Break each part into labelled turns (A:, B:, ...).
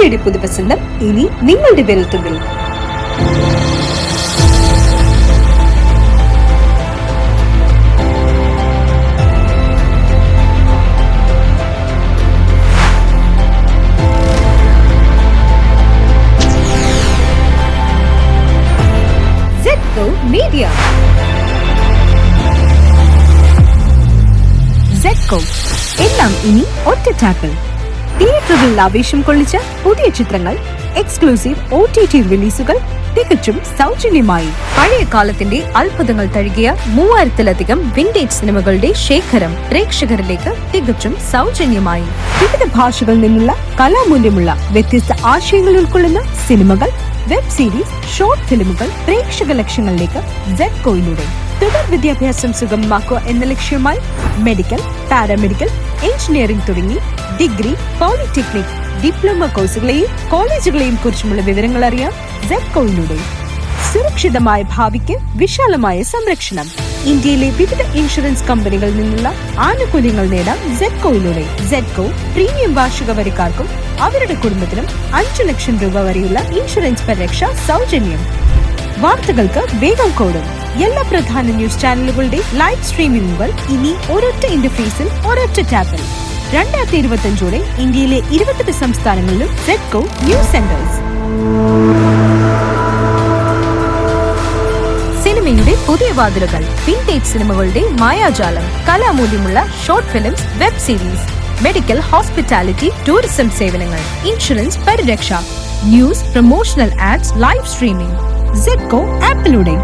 A: കാഴ്ചയുടെ പുതുവസന്തം ഇനി നിങ്ങളുടെ വിരൽത്തുമ്പിൽ. ZETCO Media. ZETCO എല്ലാം ഇനി ഒറ്റ ടാപ്പിൽ. തിയേറ്ററുകളിൽ ആവേശം കൊള്ളിച്ച പുതിയ ചിത്രങ്ങൾ, എക്സ്ക്ലൂസീവ് OTT റിലീസുകൾ തികച്ചും സൗജന്യമായി. പഴയ കാലത്തിന്റെ അത്ഭുതങ്ങൾ തഴുകിയ 3000-ലധികം വിന്റേജ് സിനിമകളുടെ ശേഖരം പ്രേക്ഷകരിലേക്ക് തികച്ചും സൗജന്യമായി. വിവിധ ഭാഷകളിൽ നിന്നുള്ള കലാമൂല്യമുള്ള വ്യത്യസ്ത ആശയങ്ങൾ ഉൾക്കൊള്ളുന്ന സിനിമകൾ, വെബ് സീരീസ്, ഷോർട്ട് ഫിലിമുകൾ പ്രേക്ഷക ലക്ഷ്യങ്ങളിലേക്ക് ZETCOയിലൂടെ. തുടർ വിദ്യാഭ്യാസം സുഗമമാക്കുക എന്ന ലക്ഷ്യമായി മെഡിക്കൽ, പാരാമെഡിക്കൽ, എഞ്ചിനീയറിംഗ് തുടങ്ങി ഡിഗ്രി, പോളിടെക്നിക്, ഡിപ്ലോമ കോഴ്സുകളെയും കോളേജുകളെയും കുറിച്ചുമുള്ള വിവരങ്ങൾ അറിയാം ZETCOയിലൂടെ. സുരക്ഷിതമായ ഭാവിക്ക് വിശാലമായ സംരക്ഷണം. ഇന്ത്യയിലെ വിവിധ ഇൻഷുറൻസ് കമ്പനികളിൽ നിന്നുള്ള ആനുകൂല്യങ്ങൾ നേടാം ZETCOയിലൂടെ. ZETCO പ്രീമിയം വാർഷിക വരിക്കാർക്കും അവരുടെ കുടുംബത്തിനും 5 ലക്ഷം രൂപ വരെയുള്ള ഇൻഷുറൻസ് പരിരക്ഷ സൗജന്യം. വാർത്തകൾക്ക് വേഗം കോടും. എല്ലാ പ്രധാന ന്യൂസ് ചാനലുകളുടെ ലൈവ് സ്ട്രീമിംഗുകൾ ഇനി ഒരൊറ്റ ഇന്റർഫേസിൽ, ഒരൊറ്റ ടാപ്പിൽ. 2025 ഇന്ത്യയിലെ 28 സംസ്ഥാനങ്ങളിലും ZETCO ന്യൂസ് സെന്റേഴ്സ്. സിനിമയുടെ പുതിയ വാതിലുകൾ, വിന്റേജ് സിനിമകളുടെ മായാജാലം, കലാമൂല്യമുള്ള short films, web series, medical, hospitality, tourism സേവനങ്ങൾ, ഇൻഷുറൻസ് പരിരക്ഷ, news, promotional ads, live streaming. ZETCO ആപ്പിലൂടെ.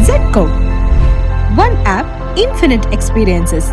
A: ZETCO, one app, infinite experiences.